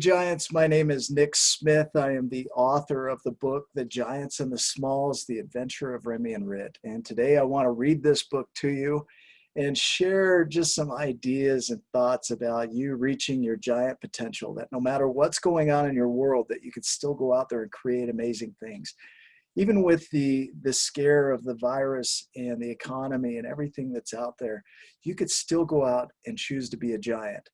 Giants, my name is Nick Smith. I am the author of the book, The Giants and the Smalls, The Adventure of Remy and Rit. And today I want to read this book to you and share just some ideas and thoughts about you reaching your giant potential, that no matter what's going on in your world, that you could still go out there and create amazing things. Even with the scare of the virus and the economy and everything that's out there, you could still go out and choose to be a giant.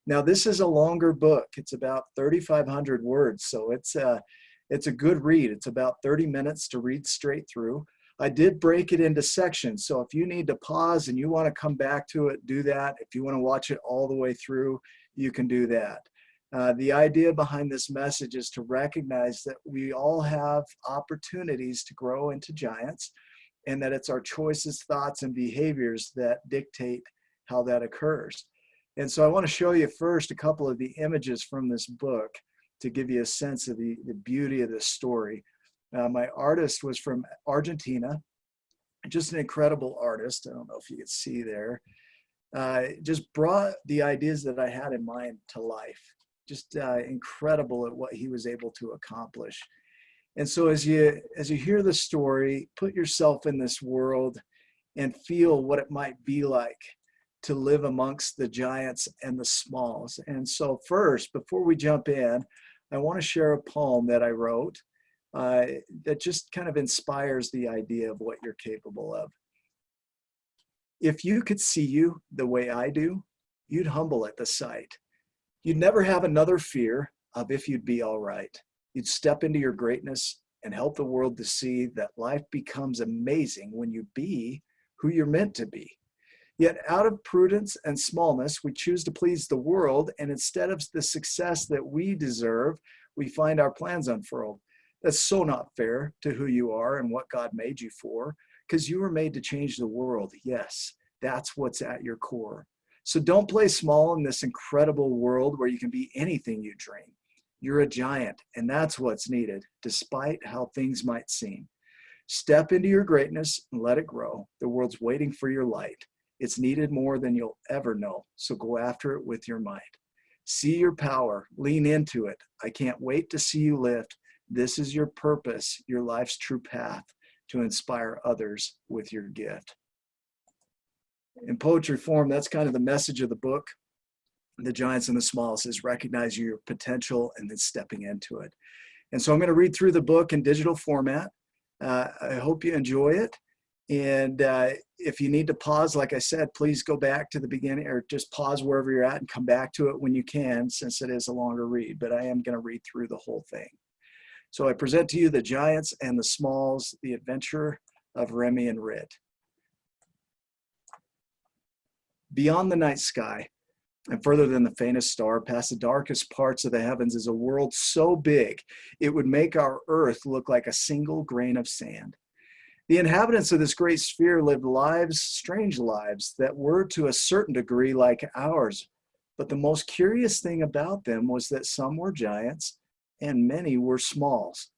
Now, this is a longer book. It's about 3,500 words, so it's a good read. It's about 30 minutes to read straight through. I did break it into sections, so if you need to pause and you want to come back to it, do that. If you want to watch it all the way through, you can do that. The idea behind this message is to recognize that we all have opportunities to grow into giants, and that it's our choices, thoughts, and behaviors that dictate how that occurs. And so I want to show you first a couple of the images from this book to give you a sense of the beauty of this story. My artist was from Argentina, just an incredible artist. I don't know if you can see there. Just brought the ideas that I had in mind to life. Just incredible at what he was able to accomplish. And so as you hear the story, put yourself in this world and feel what it might be like to live amongst the giants and the smalls. And so first, before we jump in, I want to share a poem that I wrote that just kind of inspires the idea of what you're capable of. If you could see you the way I do, you'd humble at the sight. You'd never have another fear of if you'd be all right. You'd step into your greatness and help the world to see that life becomes amazing when you be who you're meant to be. Yet out of prudence and smallness, we choose to please the world, and instead of the success that we deserve, we find our plans unfurled. That's so not fair to who you are and what God made you for, because you were made to change the world. Yes, that's what's at your core. So don't play small in this incredible world where you can be anything you dream. You're a giant, and that's what's needed, despite how things might seem. Step into your greatness and let it grow. The world's waiting for your light. It's needed more than you'll ever know, so go after it with your might. See your power, lean into it. I can't wait to see you lift. This is your purpose, your life's true path, to inspire others with your gift. In poetry form, that's kind of the message of the book. The Giants and the Smalls is recognize your potential and then stepping into it. And so I'm going to read through the book in digital format. I hope you enjoy it. And if you need to pause, like I said, please go back to the beginning or just pause wherever you're at and come back to it when you can, since it is a longer read, but I am going to read through the whole thing. So I present to you The Giants and the Smalls, The Adventure of Remy and Rit. Beyond the night sky and further than the faintest star, past the darkest parts of the heavens, is a world so big it would make our earth look like a single grain of sand. The inhabitants of this great sphere lived lives, strange lives, that were to a certain degree like ours. But the most curious thing about them was that some were giants and many were smalls.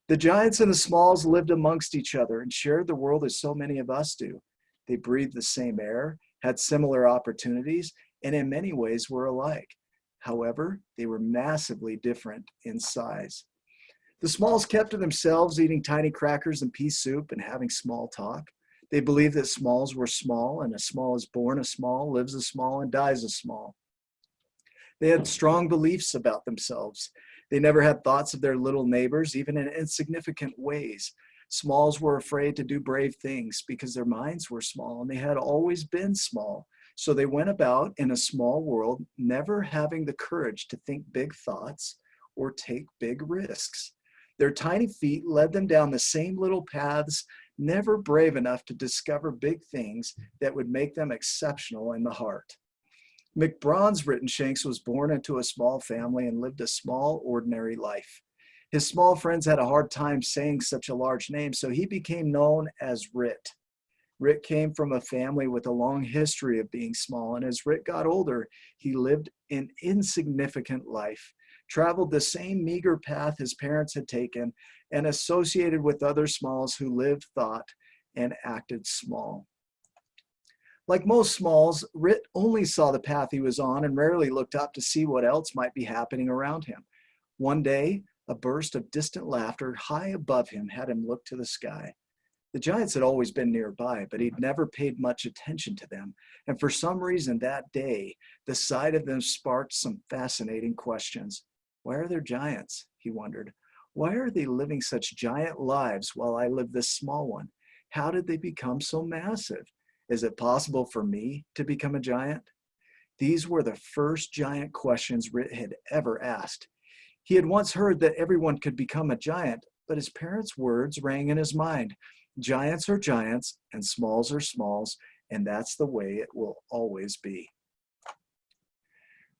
The giants and the smalls lived amongst each other and shared the world as so many of us do. They breathed the same air, had similar opportunities, and in many ways were alike. However, they were massively different in size. The smalls kept to themselves, eating tiny crackers and pea soup and having small talk. They believed that smalls were small, and a small is born a small, lives a small, and dies a small. They had strong beliefs about themselves. They never had thoughts of their little neighbors, even in insignificant ways. Smalls were afraid to do brave things because their minds were small, and they had always been small. So they went about in a small world, never having the courage to think big thoughts or take big risks. Their tiny feet led them down the same little paths, never brave enough to discover big things that would make them exceptional in the heart. McBronze Rittenshanks was born into a small family and lived a small, ordinary life. His small friends had a hard time saying such a large name, so he became known as Rit. Rit came from a family with a long history of being small, and as Rit got older, he lived an insignificant life, traveled the same meager path his parents had taken, and associated with other smalls who lived, thought, and acted small. Like most Smalls, Rit only saw the path he was on and rarely looked up to see what else might be happening around him. One day, a burst of distant laughter high above him had him look to the sky. The giants had always been nearby, but he'd never paid much attention to them, and for some reason that day, the sight of them sparked some fascinating questions. Why are there giants? He wondered. Why are they living such giant lives while I live this small one? How did they become so massive? Is it possible for me to become a giant? These were the first giant questions Rit had ever asked. He had once heard that everyone could become a giant, but his parents' words rang in his mind. Giants are giants, and smalls are smalls, and that's the way it will always be.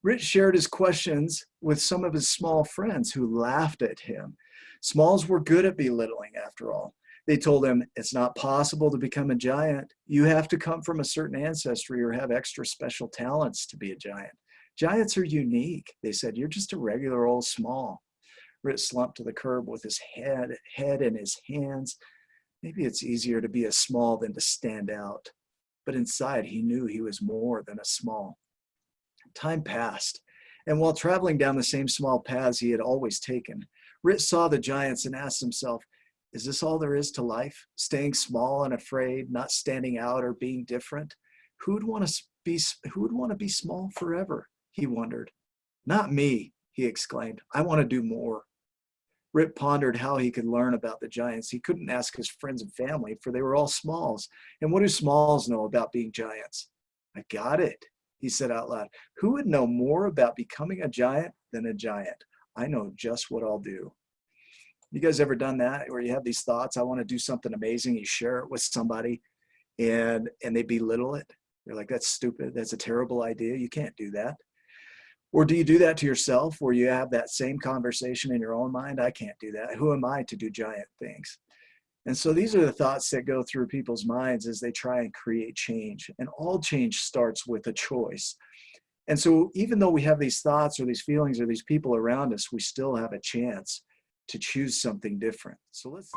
Rit shared his questions with some of his small friends who laughed at him. Smalls were good at belittling, after all. They told him, it's not possible to become a giant. You have to come from a certain ancestry or have extra special talents to be a giant. Giants are unique. They said, you're just a regular old small. Rit slumped to the curb with his head in his hands. Maybe it's easier to be a small than to stand out. But inside, he knew he was more than a small. Time passed, and while traveling down the same small paths he had always taken, Rit saw the giants and asked himself, is this all there is to life? Staying small and afraid, not standing out or being different? Who would want to be small forever? He wondered. Not me, he exclaimed. I want to do more. Rit pondered how he could learn about the giants. He couldn't ask his friends and family, for they were all smalls. And what do smalls know about being giants? I got it, he said out loud. Who would know more about becoming a giant than a giant? I know just what I'll do. You guys ever done that where you have these thoughts, I want to do something amazing, you share it with somebody and they belittle it? They're like, that's stupid, that's a terrible idea, you can't do that. Or do you do that to yourself where you have that same conversation in your own mind? I can't do that. Who am I to do giant things? And so these are the thoughts that go through people's minds as they try and create change. And all change starts with a choice. And so even though we have these thoughts or these feelings or these people around us, we still have a chance to choose something different. So let's